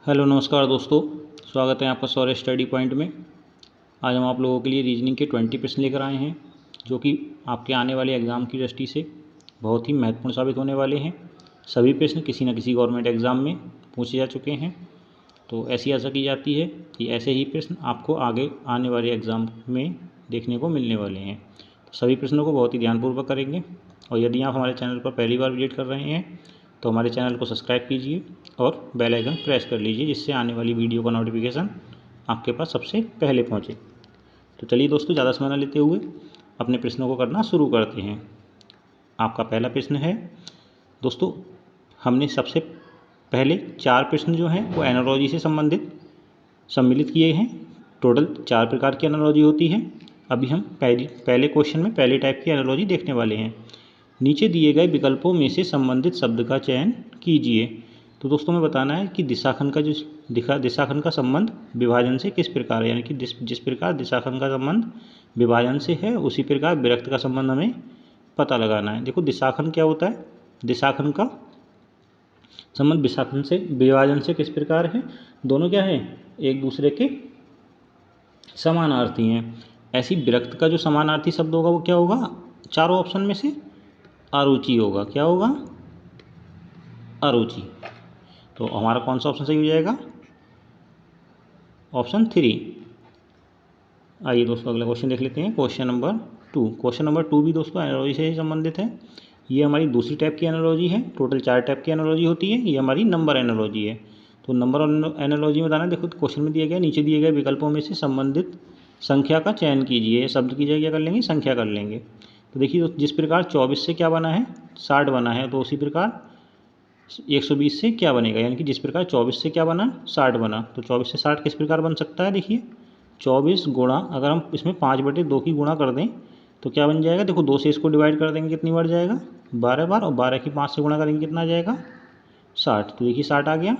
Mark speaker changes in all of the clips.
Speaker 1: Hello नमस्कार दोस्तों, स्वागत है आपका सौर्य स्टडी पॉइंट में। आज हम आप लोगों के लिए रीजनिंग के 20 प्रश्न लेकर आए हैं जो कि आपके आने वाले एग्ज़ाम की दृष्टि से बहुत ही महत्वपूर्ण साबित होने वाले हैं। सभी प्रश्न किसी न किसी गवर्नमेंट एग्ज़ाम में पूछे जा चुके हैं, तो ऐसी आशा की जाती है कि ऐसे ही प्रश्न आपको आगे आने वाले एग्ज़ाम में देखने को मिलने वाले हैं। तो सभी प्रश्नों को बहुत ही ध्यानपूर्वक करेंगे, और यदि आप हमारे चैनल पर पहली बार विजिट कर रहे हैं तो हमारे चैनल को सब्सक्राइब कीजिए और बेल आइकन प्रेस कर लीजिए, जिससे आने वाली वीडियो का नोटिफिकेशन आपके पास सबसे पहले पहुंचे। तो चलिए दोस्तों, ज़्यादा समय न लेते हुए अपने प्रश्नों को करना शुरू करते हैं। आपका पहला प्रश्न है दोस्तों, हमने सबसे पहले 4 प्रश्न जो हैं वो एनालॉजी से संबंधित सम्मिलित किए हैं। टोटल 4 प्रकार की एनालॉजी होती है। अभी हम पहले क्वेश्चन में पहले टाइप की एनालॉजी देखने वाले हैं। नीचे दिए गए विकल्पों में से संबंधित शब्द का चयन कीजिए। तो दोस्तों में बताना है कि दिशाखंड का दिशाखंड का संबंध विभाजन से किस प्रकार है, यानी कि जिस प्रकार दिशाखंड का संबंध विभाजन से है उसी प्रकार विरक्त का संबंध हमें पता लगाना है। देखो दिशाखंड क्या होता है, दिशाखंड का संबंध दिशाखंड से विभाजन से किस प्रकार है, दोनों क्या है, एक दूसरे के समानार्थी हैं। ऐसी विरक्त का जो समानार्थी शब्द होगा वो क्या होगा, चारों ऑप्शन में से अरुचि होगा। क्या होगा, अरुचि। तो हमारा कौन सा ऑप्शन सही हो जाएगा, ऑप्शन 3। आइए दोस्तों अगला क्वेश्चन देख लेते हैं, क्वेश्चन नंबर 2। क्वेश्चन नंबर 2 भी दोस्तों एनालॉजी से ही संबंधित है। ये हमारी दूसरी टाइप की एनालॉजी है। टोटल 4 टाइप की एनालॉजी होती है। ये हमारी नंबर एनालॉजी है। तो नंबर एनालॉजी में बताना, देखो क्वेश्चन में दिया गया नीचे दिए गए विकल्पों में से संबंधित संख्या का चयन कीजिए। शब्द की जगह क्या कर लेंगे, संख्या कर लेंगे। तो देखिए जिस प्रकार 24 से क्या बना है, 60 बना है, तो उसी प्रकार 120 से क्या बनेगा, यानी कि जिस प्रकार 24 से क्या बना, 60 बना, तो 24 से 60 किस प्रकार बन सकता है। देखिए 24 गुणा, अगर हम इसमें 5/2 की गुणा कर दें तो क्या बन जाएगा, देखो 2 से इसको डिवाइड कर देंगे कितनी बार जाएगा, 12 बार, और 12 की 5 से गुणा करेंगे कितना जाएगा, 60। तो देखिए 60 आ गया।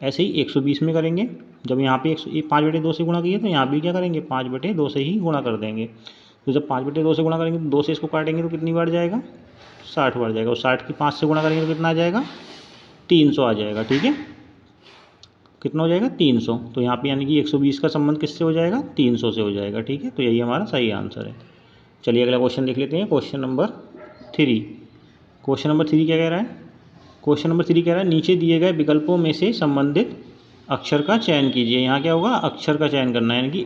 Speaker 1: ऐसे ही 120 में करेंगे, जब यहाँ पे 5/2 से गुणा किए तो यहाँ भी क्या करेंगे, 5/2 से ही गुणा कर देंगे। तो जब 5/2 से गुणा करेंगे तो 2 से इसको काटेंगे तो कितनी बार जाएगा, 60 बार जाएगा, और 60 की 5 से गुणा करेंगे तो कितना आ जाएगा, 300 आ जाएगा। ठीक है, कितना हो जाएगा, 300। तो यहाँ पे यानी कि 120 का संबंध किससे हो जाएगा, 300 से हो जाएगा। ठीक है, तो यही हमारा सही आंसर है। चलिए अगला क्वेश्चन देख लेते हैं, क्वेश्चन नंबर 3। क्वेश्चन नंबर 3 क्या कह रहा है, क्वेश्चन नंबर 3 कह रहा है नीचे दिए गए विकल्पों में से संबंधित अक्षर का चयन कीजिए। यहाँ क्या होगा, अक्षर का चयन करना है, यानी कि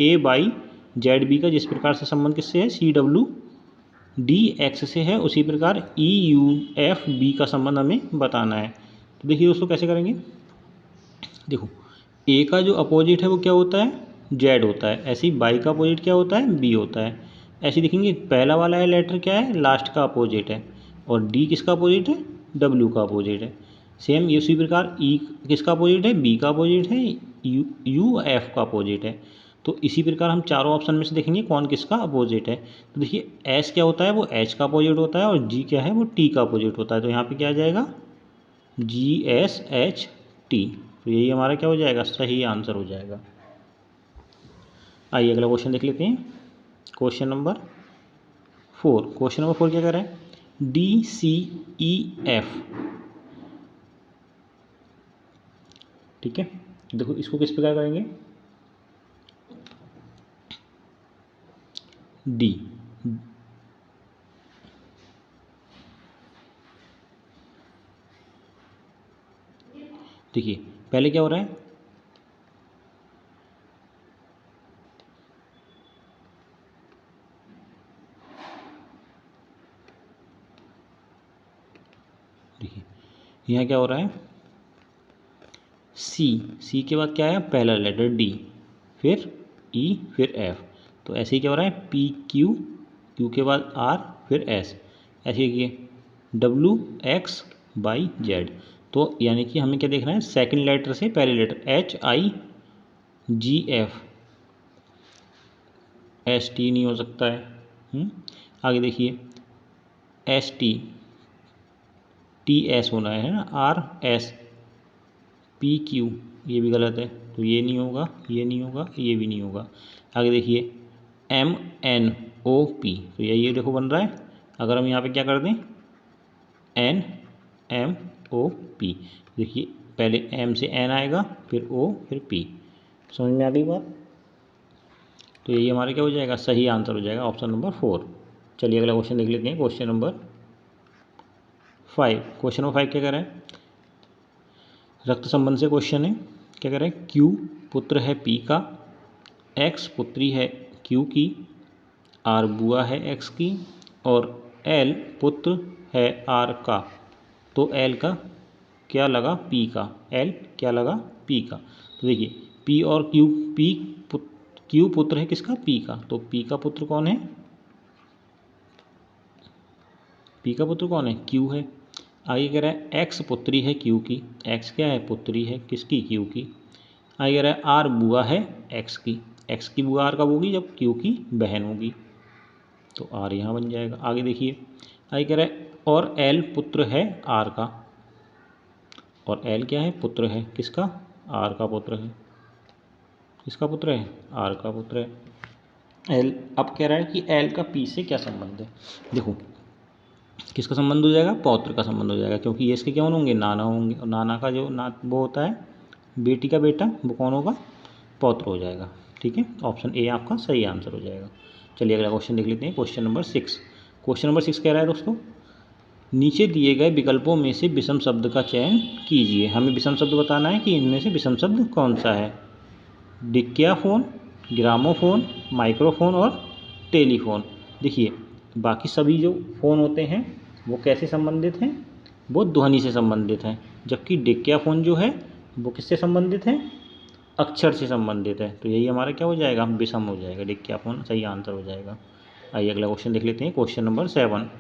Speaker 1: A बाई ZB का जिस प्रकार से संबंध किससे है, CWD X से है, उसी प्रकार EUFB का संबंध हमें बताना है। तो देखिए दोस्तों कैसे करेंगे, देखो ए का जो अपोजिट है वो क्या होता है, जेड होता है। ऐसे ही बाई का अपोजिट क्या होता है, बी होता है। ऐसे देखेंगे पहला वाला है लेटर क्या है, लास्ट का अपोजिट है, और डी किसका अपोजिट है, डब्ल्यू का अपोजिट है। सेम इसी प्रकार ई किसका अपोजिट है, बी का अपोजिट है, यू एफ का अपोजिट है। तो इसी प्रकार हम चारों ऑप्शन में से देखेंगे कौन किसका अपोजिट है। तो देखिए एस क्या होता है, वो एच का अपोजिट होता है, और जी क्या है, वो टी का अपोजिट होता है। तो यहाँ पे क्या आ जाएगा, GSHT। तो यही हमारा क्या हो जाएगा, सही आंसर हो जाएगा। आइए अगला क्वेश्चन देख लेते हैं, क्वेश्चन नंबर 4। क्वेश्चन नंबर 4 क्या कह रहा है, DCEF। ठीक है, देखो इसको किस प्रकार करेंगे, डी, देखिए पहले क्या हो रहा है, देखिए यहाँ क्या हो रहा है, सी के बाद क्या है, पहला लेटर डी, फिर ई, फिर एफ। तो ऐसे ही क्या हो रहा है, क्यू के बाद आर, फिर एस। ऐसे देखिए WX/Z। तो यानी कि हमें क्या देखना है, सेकंड लेटर से पहले लेटर HIGF, ST नहीं हो सकता है। आगे देखिए ST, TS होना है ना, RS, PQ, ये भी गलत है, तो ये नहीं होगा, ये नहीं होगा, ये भी नहीं होगा। आगे देखिए MNOP, तो यही देखो बन रहा है। अगर हम यहाँ पे क्या कर दें, NMOP, देखिए पहले M से N आएगा, फिर O, फिर P। समझ में आ गई बात? तो यही हमारा क्या हो जाएगा, सही आंसर हो जाएगा ऑप्शन नंबर 4। चलिए अगला क्वेश्चन देख लेते हैं, क्वेश्चन नंबर 5। क्वेश्चन नंबर 5 क्या कह रहा है, रक्त संबंध से क्वेश्चन है। क्या कह रहा है, Q पुत्र है P का, X पुत्री है Q की, R बुआ है X की, और L पुत्र है R का। तो L का क्या लगा, P का। L क्या लगा, P का। तो देखिए P और Q पुत्र है किसका, P का। तो P का पुत्र कौन है, P का पुत्र कौन है, Q है। आगे कह रहा है X पुत्री है Q की, X क्या है, पुत्री है किसकी, Q की। आगे कह रहा है R बुआ है X की, X की बुआ R कब होगी, जब Q की बहन होगी। तो R यहाँ बन जाएगा। आगे देखिए, आगे कह रहा है और L पुत्र है R का, और L क्या है, पुत्र है किसका, R का पुत्र है। किसका पुत्र है, R का पुत्र है। L अब कह रहा है कि L का P से क्या संबंध है। देखो किसका संबंध हो जाएगा, पौत्र का संबंध हो जाएगा, क्योंकि ये इसके कौन होंगे, नाना होंगे। और नाना का जो वो होता है बेटी का बेटा, वो कौन होगा, पौत्र हो जाएगा। ठीक है, ऑप्शन ए आपका सही आंसर हो जाएगा। चलिए अगला क्वेश्चन देख लेते हैं, क्वेश्चन नंबर 6। क्वेश्चन नंबर 6 कह रहा है दोस्तों, नीचे दिए गए विकल्पों में से विषम शब्द का चयन कीजिए। हमें विषम शब्द बताना है कि इनमें से विषम शब्द कौन सा है। डिक्याफोन, ग्रामोफोन, माइक्रोफोन और टेलीफोन। देखिए बाकी सभी जो फ़ोन होते हैं वो कैसे संबंधित हैं, वो ध्वनि से संबंधित हैं, जबकि डिक्याफोन जो है वो किससे संबंधित है, अक्षर से संबंधित है। तो यही हमारा क्या हो जाएगा, विषम हो जाएगा, डिक्याफोन सही आंसर हो जाएगा। आइए अगला क्वेश्चन देख लेते हैं, क्वेश्चन नंबर 7।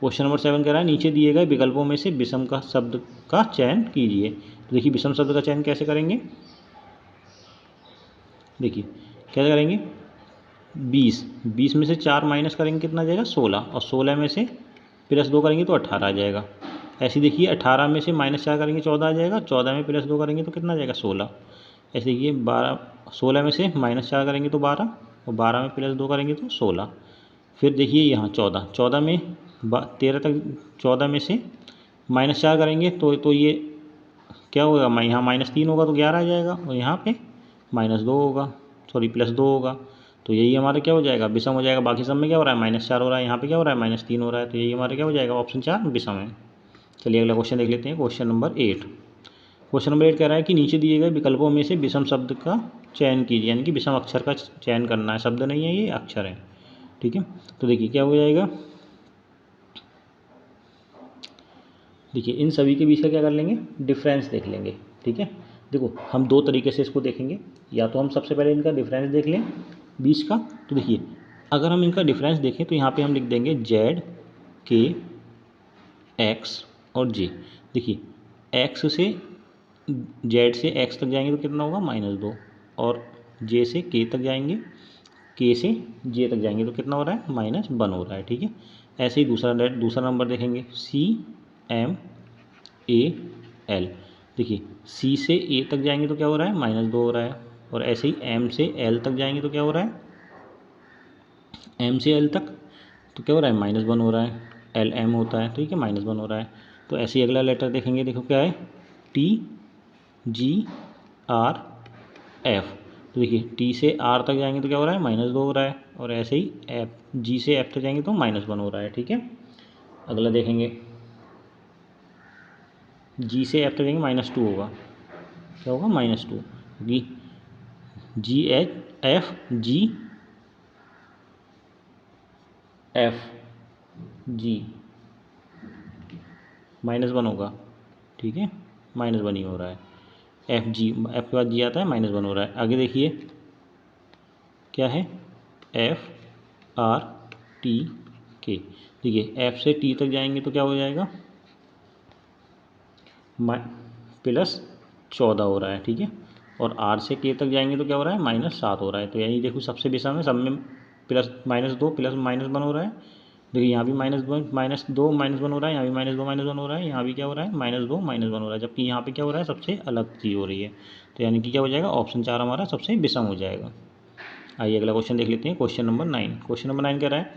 Speaker 1: क्वेश्चन नंबर 7 कह रहा है, नीचे दिए गए विकल्पों में से विषम का शब्द का चयन कीजिए। तो देखिए विषम शब्द का चयन कैसे करेंगे, देखिए कैसे करेंगे, 20 में से 4 माइनस करेंगे कितना आ जाएगा, 16, और 16 में से +2 करेंगे तो 18 आ जाएगा। ऐसे देखिए 18 में से -4 करेंगे 14 आ जाएगा, 14 में +2 करेंगे तो कितना आ जाएगा, 16। ऐसे देखिए 16 में से -4 करेंगे तो 12, और 12 में +2 करेंगे तो 16। फिर देखिए यहाँ 14 में 13 तक, 14 में से -4 करेंगे तो ये क्या होगा, यहाँ -3 होगा तो 11 आ जाएगा, और यहाँ पे -2 होगा, सॉरी +2 होगा। तो यही हमारा क्या हो जाएगा, विषम हो जाएगा। बाकी सब में क्या हो रहा है, -4 हो रहा है, यहाँ पे क्या हो रहा है, -3 हो रहा है। तो यही हमारा क्या हो जाएगा, ऑप्शन 4 विषम है। चलिए अगला क्वेश्चन देख लेते हैं, क्वेश्चन नंबर 8। क्वेश्चन नंबर 8 कह रहा है कि नीचे दिए गए विकल्पों में से विषम शब्द का चयन कीजिए, यानी कि विषम अक्षर का चयन करना है, शब्द नहीं है ये, अक्षर है। ठीक है, तो देखिए क्या हो जाएगा, देखिए इन सभी के बीच का क्या कर लेंगे, डिफरेंस देख लेंगे। ठीक है, देखो हम दो तरीके से इसको देखेंगे, या तो हम सबसे पहले इनका डिफरेंस देख लें बीच का। तो देखिए अगर हम इनका डिफरेंस देखें तो यहाँ पे हम लिख देंगे Z, K, X और J। देखिए X से Z से X तक जाएंगे तो कितना होगा, -2, और J से K तक जाएंगे, K से J तक जाएंगे तो कितना हो रहा है, -1 हो रहा है। ठीक है, ऐसे ही दूसरा नंबर देखेंगे, C, M, A, L। देखिए C से A तक जाएंगे तो क्या हो रहा है, -2 हो रहा है, और ऐसे ही M से L तक जाएंगे तो क्या हो रहा है, M से L तक तो क्या हो रहा है, -1 हो रहा है, L M होता है, ठीक है, -1 हो रहा है। तो ऐसे ही अगला लेटर देखेंगे, देखो क्या है, T, G, R, F। तो देखिए T से R तक जाएंगे तो क्या हो रहा है, -2 हो रहा है, और ऐसे ही G से F तक जाएंगे तो -1 हो रहा है। ठीक है, अगला देखेंगे, G से F तक जाएंगे -2 होगा, क्या होगा, -2, क्योंकि F G -1 होगा। ठीक है, -1 ही हो रहा है, F के बाद G आता है, -1 हो रहा है। आगे देखिए क्या है, F R T K। देखिए F से T तक जाएंगे तो क्या हो जाएगा, +14 हो रहा है। ठीक है, और R से K तक जाएंगे तो क्या हो रहा है, -7 हो रहा है। तो यही देखो सबसे विषम है, सब में +-2 +-1 हो रहा है। देखिए यहाँ भी -2 -1 हो रहा है, यहाँ भी -2 -1 हो रहा है, यहाँ भी क्या हो रहा है, -2 -1 हो रहा है, जबकि यहाँ पे क्या हो रहा है, सबसे अलग चीज़ हो रही है। तो यानी कि क्या हो जाएगा, ऑप्शन 4 हमारा सबसे विषम हो जाएगा। आइए अगला क्वेश्चन देख लेते हैं, क्वेश्चन नंबर 9। क्वेश्चन नंबर 9 कह रहा है,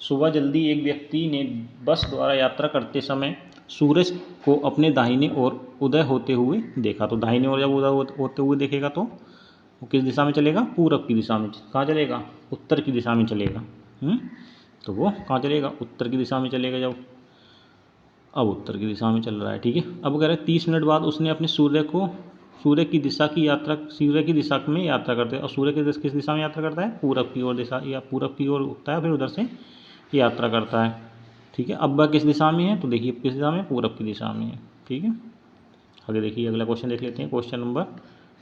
Speaker 1: सुबह जल्दी एक व्यक्ति ने बस द्वारा यात्रा करते समय सूरज को अपने दाहिने ओर उदय होते हुए देखा। तो दाहिने ओर जब उदय होते हुए देखेगा तो वो किस दिशा में चलेगा? पूरब की दिशा में। कहाँ चलेगा? उत्तर की दिशा में चलेगा। तो वो कहाँ चलेगा? उत्तर की दिशा में चलेगा। जब अब उत्तर की दिशा में चल रहा है, ठीक है। अब कह रहे हैं 30 मिनट बाद उसने अपने सूर्य की दिशा में यात्रा करते हैं। और सूर्य किस दिशा में यात्रा करता है? पूरब की ओर दिशा, या पूरब की ओर उठता है, फिर उधर से यात्रा करता है, ठीक है। अब वह किस दिशा में है? तो देखिए किस दिशा में? पूरब की दिशा में है, ठीक है। आगे देखिए अगला क्वेश्चन देख लेते हैं, क्वेश्चन नंबर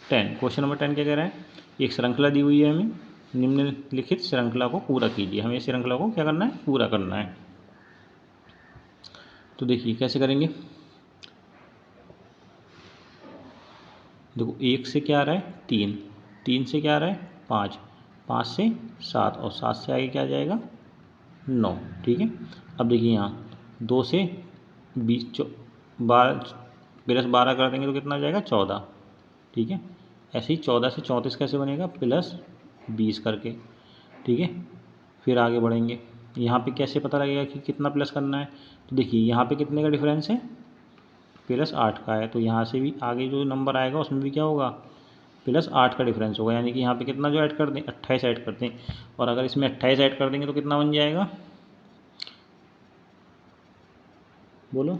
Speaker 1: 10। क्वेश्चन नंबर 10 क्या कह रहा है? एक श्रृंखला दी हुई है हमें, निम्नलिखित श्रृंखला को पूरा कीजिए। हमें इस श्रृंखला को क्या करना है? पूरा करना है। तो देखिए कैसे करेंगे। देखो 1 से क्या आ रहा है? 3, 3 से क्या आ रहा है? 5, 5 से 7, और 7 से आगे क्या आ जाएगा? 9, ठीक है। अब देखिए यहाँ 2 से 20, 12 प्लस 12 कर देंगे तो कितना आ जाएगा? 14, ठीक है। ऐसे ही 14 से 34 कैसे बनेगा? प्लस 20 करके, ठीक है। फिर आगे बढ़ेंगे। यहाँ पे कैसे पता लगेगा कि कितना प्लस करना है? तो देखिए यहाँ पे कितने का डिफरेंस है? प्लस 8 का है। तो यहाँ से भी आगे जो नंबर आएगा उसमें भी क्या होगा? प्लस 8 का डिफरेंस होगा। यानी कि यहाँ पे कितना जो ऐड कर दें? 28 ऐड कर दें। और अगर इसमें 28 ऐड कर देंगे तो कितना बन जाएगा? बोलो।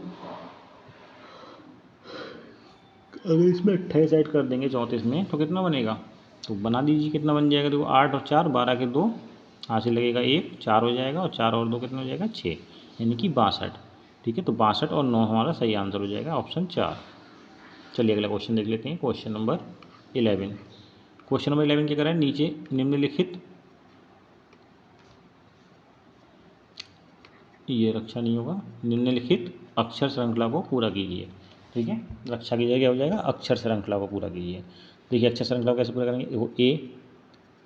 Speaker 1: अगर इसमें 28 ऐड कर देंगे 34 में तो कितना बनेगा? तो बना दीजिए कितना बन जाएगा। देखो 8 और 4 12 के 2, यहाँ से लगेगा 1, 4 हो जाएगा, और 4 और 2 कितना हो जाएगा? 6, यानी कि 62, ठीक है। तो 62 और 9 हमारा सही आंसर हो जाएगा, ऑप्शन 4। चलिए अगला क्वेश्चन देख लेते हैं, क्वेश्चन नंबर 11। क्वेश्चन नंबर 11 क्या कर रहा है? नीचे निम्नलिखित, ये रक्षा नहीं होगा, निम्नलिखित अक्षर श्रृंखला को पूरा कीजिए, ठीक है। रक्षा की जगह हो जाएगा अक्षर श्रृंखला को पूरा कीजिए। देखिए अक्षर श्रृंखला को कैसे पूरा करेंगे? देखो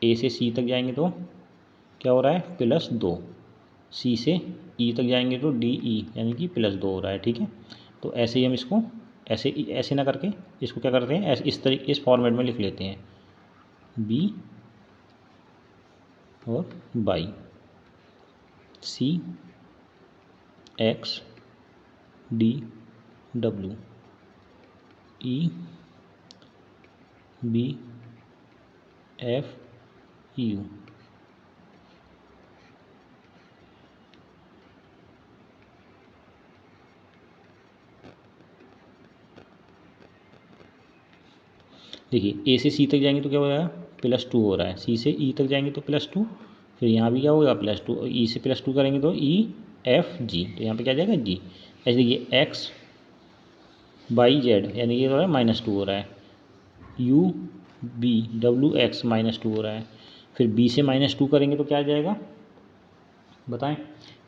Speaker 1: ए से सी तक जाएंगे तो क्या हो रहा है? +2। सी से ई तक जाएंगे तो DE यानी कि +2 हो रहा है, ठीक है। तो ऐसे ही हम इसको ऐसे ना करके इसको क्या करते हैं? इस फॉर्मेट में लिख लेते हैं, B और by, C X D W E B F U। देखिए ए से सी तक जाएंगे तो क्या हो जाएगा? +2 हो रहा है। सी से ई तक जाएंगे तो +2, फिर यहाँ भी क्या होगा? +2, और ई से +2 करेंगे तो EFG, तो यहाँ पे क्या आ जाएगा? G। ऐसे देखिए X बाई Z यानी कि हो रहा है -2 हो रहा है, UBWX -2 हो रहा है। फिर B से -2 करेंगे तो क्या आ जाएगा? बताएं।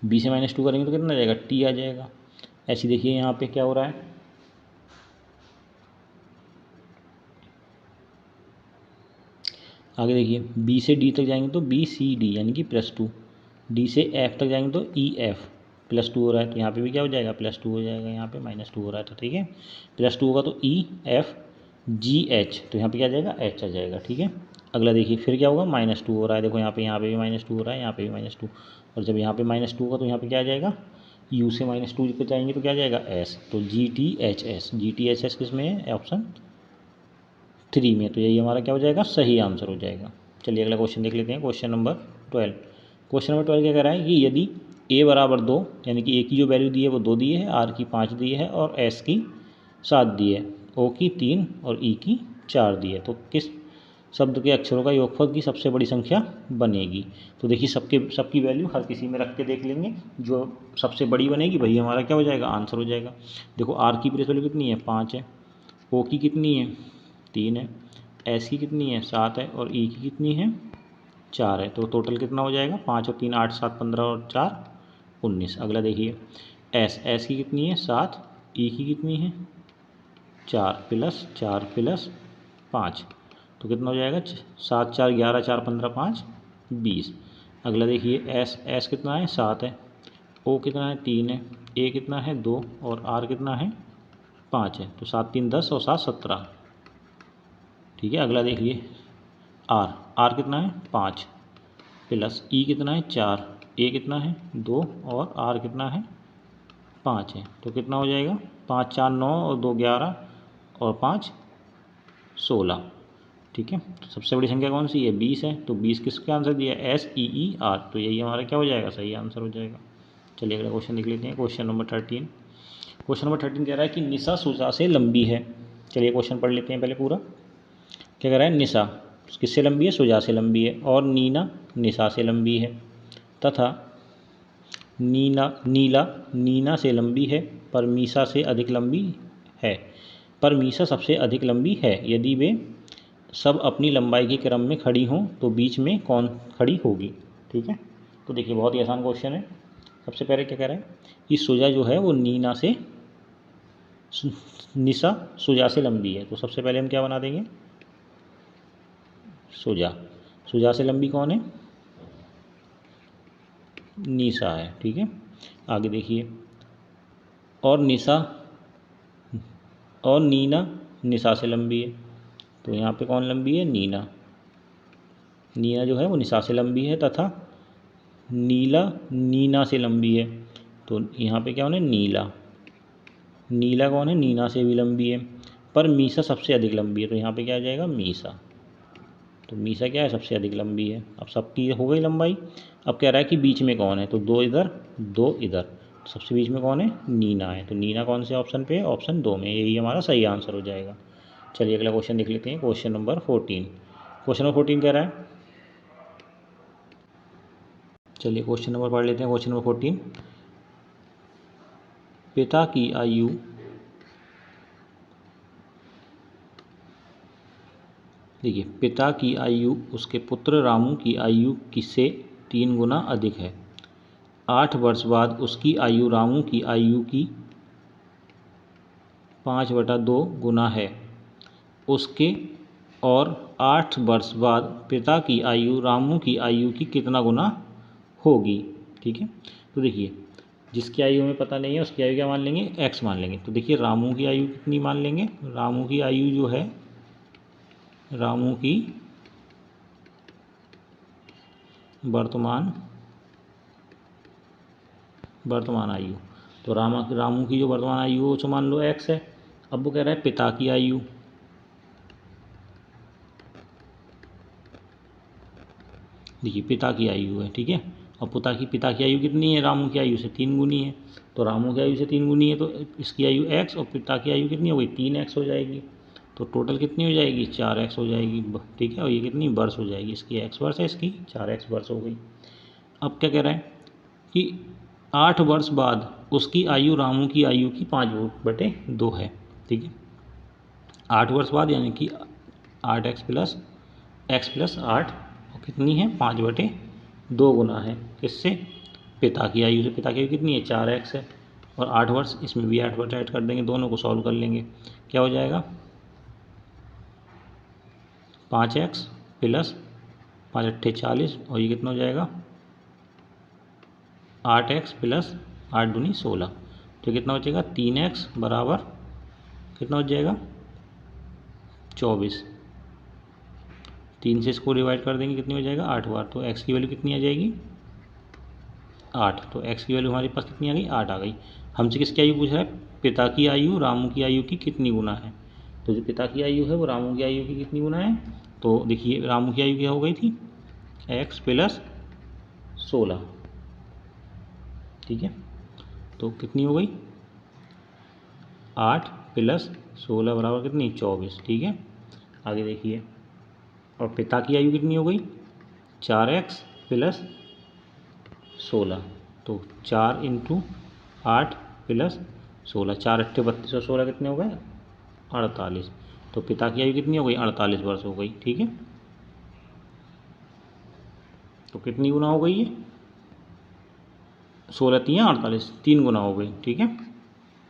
Speaker 1: B से -2 करेंगे तो कितना आ जाएगा? T आ जाएगा। ऐसे देखिए यहाँ पे क्या हो रहा है? आगे देखिए B से D तक जाएंगे तो BCD यानी कि +2, D से F तक जाएंगे तो EF +2 हो रहा है। तो यहाँ पे भी क्या हो जाएगा? +2 हो जाएगा। यहाँ पे -2 हो रहा था, ठीक है। +2 होगा तो EFGH, तो यहाँ पे क्या आ जाएगा? H आ जाएगा, ठीक है। अगला देखिए फिर क्या होगा? -2 हो रहा है। देखो यहाँ पे भी -2 हो रहा है, यहाँ पे भी -2, और जब यहाँ पे -2 होगा तो यहाँ पे क्या आ जाएगा? U से -2 पे जाएंगे तो क्या आ जाएगा? S, तो GTHS किस में है? ऑप्शन 3 में। तो यही हमारा क्या हो जाएगा? सही आंसर हो जाएगा। चलिए अगला क्वेश्चन देख लेते हैं, क्वेश्चन नंबर 12। क्वेश्चन नंबर 12 क्या कह रहा है कि यदि A बराबर 2, यानी कि A की जो वैल्यू दी है वो 2 दी है, R की 5 दी है, और S की 7 दी है, O की 3 और E की 4 दी है, तो किस शब्द के अक्षरों का योगफल की सबसे बड़ी संख्या बनेगी? तो देखिए सबकी वैल्यू हर किसी में रख के देख लेंगे, जो सबसे बड़ी बनेगी वही हमारा क्या हो जाएगा? आंसर हो जाएगा। देखो R की प्लेस वैल्यू कितनी है? 5 है, O की कितनी है? 3 है, S की कितनी है? 7 है, और E की कितनी है? 4 है। तो टोटल कितना हो जाएगा? 5 और 3 8, 7 15 और 4 19। अगला देखिए S की कितनी है? 7, E की कितनी है? 4 + 5, तो कितना हो जाएगा? 7 4 11, 4 15 5 20। अगला देखिए S कितना है? 7 है, O कितना है? 3 है, A कितना है? 2, और R कितना है? 5 है। तो 7 3 10 और 7 17, ठीक है। अगला देखिए R कितना है? 5, प्लस E कितना है? 4, ए कितना है 2 और आर कितना है 5 है। तो कितना हो जाएगा 5 4 9 और 2 11 और 5 16। ठीक है, तो सबसे बड़ी संख्या कौन सी है 20 है। तो 20 किसका आंसर दिया SEER, तो यही हमारा क्या हो जाएगा सही आंसर हो जाएगा। चलिए अगला क्वेश्चन देख लेते हैं। Question number 13। क्वेश्चन नंबर 13 कह रहा है कि निशा सुजा से लंबी है। चलिए क्वेश्चन पढ़ लेते हैं पहले पूरा। क्या कह रहा है निशा किससे लंबी है सुजा से लंबी है, और नीना निशा से लंबी है, तथा नीना से लंबी है पर मीसा से अधिक लंबी है। पर मीसा सबसे अधिक लंबी है। यदि वे सब अपनी लंबाई के क्रम में खड़ी हों तो बीच में कौन खड़ी होगी। ठीक है, तो देखिए बहुत ही आसान क्वेश्चन है। सबसे पहले क्या कह रहा है कि सुजा जो है वो निशा सुजा से लंबी है। तो सबसे पहले हम क्या बना देंगे सुजा से लंबी कौन है निशा है। ठीक है, आगे देखिए और नीना निशा से लंबी है। तो यहाँ पे कौन लंबी है नीना जो है वो निशा से लंबी है, तथा नीना से लंबी है। तो यहाँ पे क्या होना है नीला कौन है नीना से भी लंबी है, पर मीसा सबसे अधिक लंबी है। तो यहाँ पे क्या आ जाएगा मीसा। तो मीसा क्या है सबसे अधिक लंबी है। अब सबकी हो गई लंबाई। अब कह रहा है कि बीच में कौन है, तो 2 इधर 2 इधर, तो सबसे बीच में कौन है नीना है। तो नीना कौन से ऑप्शन पे है ऑप्शन 2 में, यही हमारा सही आंसर हो जाएगा। चलिए अगला क्वेश्चन देख लेते हैं। Question number 14। क्वेश्चन नंबर 14 कह रहा है, चलिए क्वेश्चन नंबर पढ़ लेते हैं। क्वेश्चन नंबर 14, पिता की आयु देखिए पिता की आयु उसके पुत्र रामू की आयु से 3 गुना अधिक है। 8 वर्ष बाद उसकी आयु रामू की आयु की 5/2 गुना है। उसके और 8 वर्ष बाद पिता की आयु रामू की आयु की कितना गुना होगी। ठीक है, तो देखिए जिसकी आयु हमें पता नहीं है उसकी आयु क्या मान लेंगे x मान लेंगे। तो देखिए रामू की आयु कितनी मान लेंगे, रामू की आयु जो है रामू की वर्तमान आयु, तो रामू की जो वर्तमान आयु है वो मान लो x है। अब वो कह रहा है पिता की आयु, देखिए पिता की आयु है। ठीक है, और पिता की आयु कितनी है रामू की आयु से 3 गुनी है। तो रामू की आयु से 3 गुनी है तो इसकी आयु x और पिता की आयु कितनी हो गई 3x हो जाएगी। तो टोटल कितनी हो जाएगी 4x हो जाएगी। ठीक है, और ये कितनी वर्ष हो जाएगी, इसकी x वर्ष है इसकी 4x वर्ष हो गई। अब क्या कह रहा है कि 8 वर्ष बाद उसकी आयु रामू की आयु की 5/2 है। ठीक है, 8 वर्ष बाद यानी कि 8x प्लस 8 और कितनी है 5/2 गुना है किससे पिता की आयु से। पिता की आयु कितनी है 4x है, और 8 वर्ष इसमें भी 8 वर्ष ऐड कर देंगे, दोनों को सॉल्व कर लेंगे। क्या हो जाएगा 5x प्लस 5 × 8 = 40, और ये कितना हो जाएगा 8x प्लस 8 दूनी 16। तो कितना हो जाएगा 3x बराबर कितना हो जाएगा 24। 3 से इसको डिवाइड कर देंगे कितनी हो जाएगा 8 बार। तो x की वैल्यू कितनी आ जाएगी 8। तो x की वैल्यू हमारे पास कितनी आ गई 8 आ गई। हमसे किसकी आयु पूछ रहा है पिता की आयु रामू की आयु की कितनी गुना है। तो जो पिता की आयु है वो रामू की आयु की कितनी गुना है। तो देखिए रामू की आयु क्या हो गई थी x प्लस 16। ठीक है, तो कितनी हो गई 8 प्लस 16 बराबर कितनी 24। ठीक है, आगे देखिए और पिता की आयु कितनी हो गई 4x प्लस 16। तो 4 × 8 प्लस 16, 4 × 8 = 32 और 16 कितने हो गए 48। तो पिता की आयु कितनी हो गई 48 वर्ष हो गई। ठीक है, तो कितनी गुना हो गई ये 16 × 3 = 48, 3 गुना हो गई। ठीक है,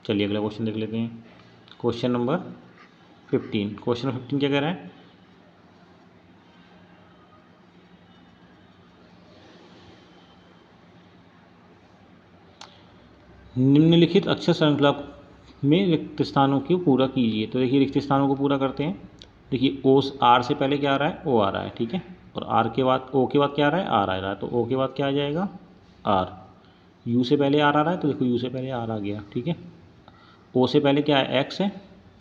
Speaker 1: चलिए अगला क्वेश्चन देख लेते हैं। Question number 15। क्वेश्चन नंबर 15 क्या कह रहा है निम्नलिखित अक्षर श्रृंखला में रिक्त स्थानों को पूरा कीजिए। तो देखिए रिक्त स्थानों को पूरा करते हैं। देखिए R से पहले क्या आ रहा है O आ रहा है। ठीक है, और R के बाद O के बाद क्या आ रहा है R आ रहा है। तो O के बाद क्या आ जाएगा आर, यू से पहले आर आ रहा है तो देखो यू से पहले आर आ गया, ठीक है। ओ से पहले क्या है, एक्स है,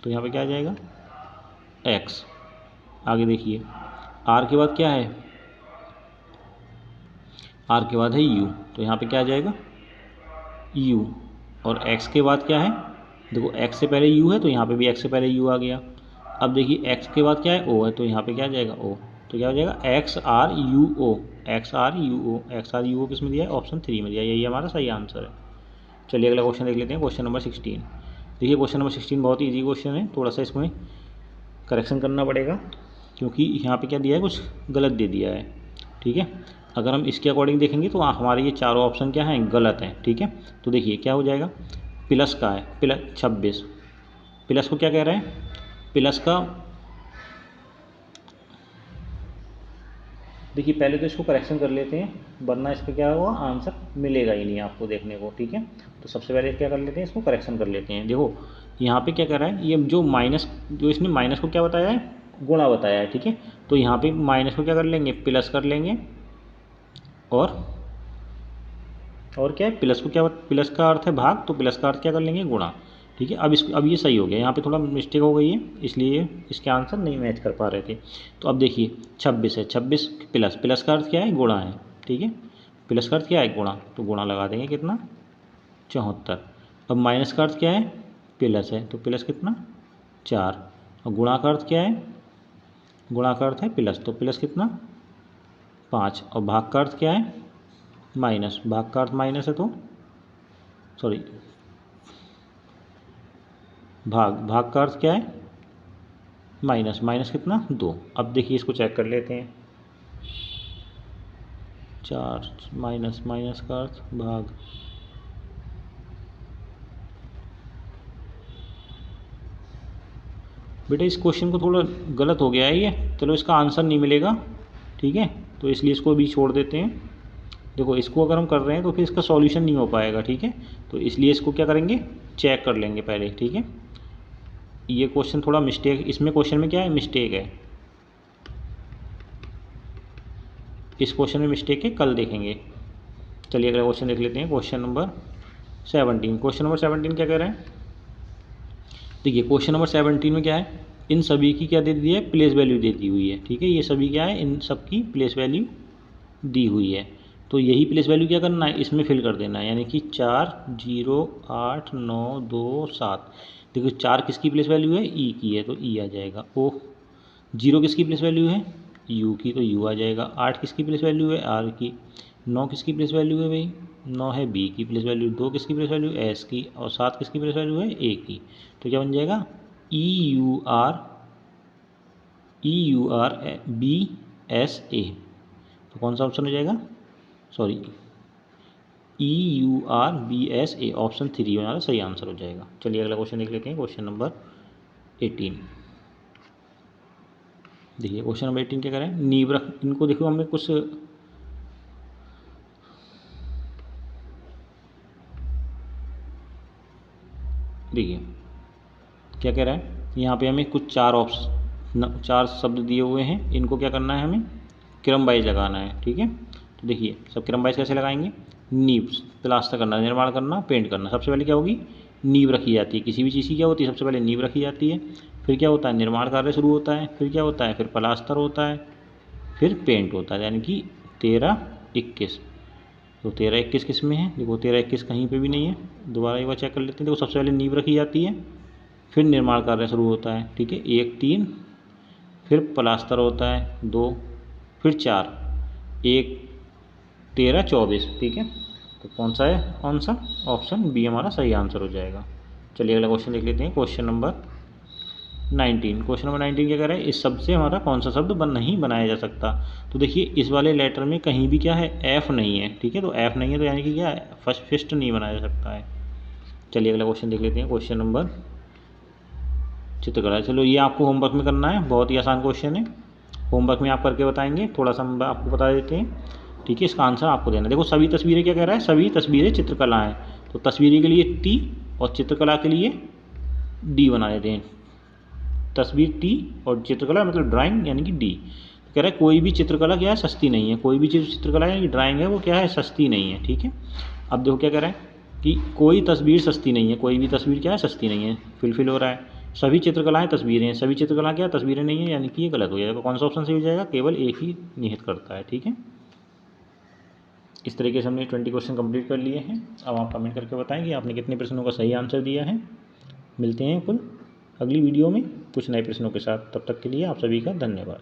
Speaker 1: तो यहाँ पे क्या आ जाएगा, एक्स। आगे देखिए, आर के बाद क्या है, आर के बाद है यू, तो यहाँ पे क्या आ जाएगा, यू। और एक्स के बाद क्या है, देखो एक्स से पहले यू है तो यहाँ पे भी एक्स से पहले यू आ गया। अब देखिए एक्स के बाद क्या है, ओ है, तो यहाँ पे क्या आ जाएगा, ओ। तो क्या हो जाएगा, X R U O, X R U O, X R U O किस में दिया है, ऑप्शन 3 में दिया है, यही हमारा सही आंसर है। चलिए अगला क्वेश्चन देख लेते हैं, क्वेश्चन नंबर 16। देखिए क्वेश्चन नंबर 16 बहुत ही ईजी क्वेश्चन है, थोड़ा सा इसमें करेक्शन करना पड़ेगा क्योंकि यहाँ पे क्या दिया है, कुछ गलत दे दिया है, ठीक है। अगर हम इसके अकॉर्डिंग देखेंगे तो हमारे ये चारों ऑप्शन क्या हैं, गलत हैं, ठीक है। तो देखिए क्या हो जाएगा, प्लस का है, प्लस 26, प्लस को क्या कह रहे हैं, प्लस का, देखिए पहले तो इसको करेक्शन कर लेते हैं, वरना इसका क्या होगा, आंसर मिलेगा ही नहीं आपको देखने को, ठीक है। तो सबसे पहले क्या कर लेते हैं, इसको करेक्शन कर लेते हैं। देखो यहाँ पे क्या कर रहा है, ये जो माइनस, जो इसने माइनस को क्या बताया है, गुणा बताया है, ठीक है। तो यहाँ पे माइनस को क्या कर लेंगे, प्लस कर लेंगे, और क्या है, प्लस को क्या, प्लस का अर्थ है भाग, तो प्लस का अर्थ क्या कर लेंगे, गुणा, ठीक है। अब ये सही हो गया, यहाँ पे थोड़ा मिस्टेक हो गई है, इसलिए इसके आंसर नहीं मैच कर पा रहे थे। तो अब देखिए 26 है, 26 प्लस, प्लस का अर्थ क्या है, गुणा है, ठीक है। प्लस का अर्थ क्या है, गुणा, तो गुणा लगा देंगे, कितना, 74। अब माइनस का अर्थ क्या है, प्लस है, तो प्लस कितना, 4। और गुणा का अर्थ क्या है, गुणा का अर्थ है प्लस, तो प्लस कितना, 5। और भाग का अर्थ क्या है, माइनस, भाग का अर्थ माइनस है, तो सॉरी, भाग का अर्थ क्या है, माइनस, माइनस कितना, 2। अब देखिए इसको चेक कर लेते हैं, 4 माइनस, माइनस का अर्थ भाग, बेटा इस क्वेश्चन को थोड़ा गलत हो गया है ये, चलो इसका आंसर नहीं मिलेगा, ठीक है। तो इसलिए इसको भी छोड़ देते हैं। देखो इसको अगर हम कर रहे हैं तो फिर इसका सॉल्यूशन नहीं हो पाएगा, ठीक है। तो इसलिए इसको क्या करेंगे, चेक कर लेंगे पहले, ठीक है। ये क्वेश्चन थोड़ा मिस्टेक, इसमें क्वेश्चन में क्या है, मिस्टेक है, इस क्वेश्चन में मिस्टेक है, कल देखेंगे। चलिए अगला क्वेश्चन देख लेते हैं, क्वेश्चन नंबर 17। क्वेश्चन नंबर 17 क्या कह रहे हैं, देखिए क्वेश्चन नंबर 17 में क्या है, इन सभी की क्या दे दी है, प्लेस वैल्यू दे दी हुई है, ठीक है। ये सभी क्या है, इन सब की प्लेस वैल्यू दी हुई है, तो यही प्लेस वैल्यू क्या करना है, इसमें फिल कर देना है, यानी कि 4 0 8 9 2 7। देखो 4 किसकी प्लेस वैल्यू है, ई की है, तो ई आ जाएगा, ओ। 0 किसकी प्लेस वैल्यू है, यू की, तो यू आ जाएगा। 8 किसकी प्लेस वैल्यू है, आर की। 9 किसकी प्लेस वैल्यू है भाई, 9 है बी की प्लेस वैल्यू। 2 किसकी प्लेस वैल्यू, एस की। और 7 किसकी प्लेस वैल्यू है, ए की। तो क्या बन जाएगा, E U R B S A. तो कौन सा ऑप्शन हो जाएगा, सॉरी, EURBSA, ऑप्शन 3 हमारा सही आंसर हो जाएगा। चलिए अगला क्वेश्चन देख लेते हैं, क्वेश्चन नंबर 18। देखिए क्वेश्चन नंबर 18 क्या करें, नींव रख, इनको देखो हमें कुछ, देखिए क्या कह रहा है, यहाँ पे हमें कुछ 4 शब्द दिए हुए हैं, इनको क्या करना है, हमें क्रम वाइज लगाना है, ठीक है। तो देखिए सब क्रम वाइज कैसे लगाएंगे, नींव, प्लास्टर करना, निर्माण करना, पेंट करना। सबसे पहले क्या होगी, नींव रखी जाती है, किसी भी चीज़ की क्या होती है, सबसे पहले नींव रखी जाती है, फिर क्या होता है, निर्माण कार्य शुरू होता है, फिर क्या होता है, फिर प्लास्टर होता है, फिर पेंट होता है, यानी कि 13 21। तो 13 21 किस में है, देखो 13 21 कहीं पे भी नहीं है, दोबारा एक बार चेक कर लेते हैं। देखो सबसे पहले नींव रखी जाती है, फिर निर्माण कार्य शुरू होता है, ठीक है, 1 3, फिर प्लास्टर होता है 2, फिर 4, 1 13 24, ठीक है। तो कौन सा है आंसर, ऑप्शन बी हमारा सही आंसर हो जाएगा। चलिए अगला क्वेश्चन देख लेते हैं, क्वेश्चन नंबर 19। क्वेश्चन नंबर 19 क्या कह रहा है, इस शब्द से हमारा कौन सा शब्द नहीं बनाया जा सकता। तो देखिए इस वाले लेटर में कहीं भी क्या है, एफ नहीं है, ठीक है। तो एफ नहीं है तो यानी कि क्या है, फिस्ट नहीं बनाया जा सकता है। चलिए अगला क्वेश्चन देख लेते हैं, क्वेश्चन नंबर चित्रकला। चलो ये आपको होमवर्क में करना है, बहुत ही आसान क्वेश्चन है, होमवर्क में आप करके बताएंगे, थोड़ा सा हम आपको बता देते हैं, ठीक है। इसका आंसर आपको देना। देखो सभी तस्वीरें क्या कह रहा है, सभी तस्वीरें चित्रकला हैं, तो तस्वीरें के लिए टी और चित्रकला के लिए डी बना देते हैं। तस्वीर टी और चित्रकला मतलब ड्राइंग यानी कि डी। तो कह रहा है कोई भी चित्रकला क्या है, सस्ती नहीं है। कोई भी चीज़ चित्रकला है, ड्राइंग है, वो क्या है, सस्ती नहीं है। ठीक है, अब देखो क्या कह रहा है कि कोई तस्वीर सस्ती नहीं है। कोई भी तस्वीर क्या है, सस्ती नहीं है, फिलफिल हो रहा है। सभी चित्रकलाएं तस्वीरें हैं, सभी चित्रकला क्या तस्वीरें नहीं है, यानी कि ये गलत हो जाएगा। कौन सा ऑप्शन सही हो जाएगा, केवल एक ही निहित करता है। ठीक है, इस तरीके से हमने 20 क्वेश्चन कंप्लीट कर लिए हैं। अब आप कमेंट करके बताएं कि आपने कितने प्रश्नों का सही आंसर दिया है। मिलते हैं कुल अगली वीडियो में कुछ नए प्रश्नों के साथ। तब तक के लिए आप सभी का धन्यवाद।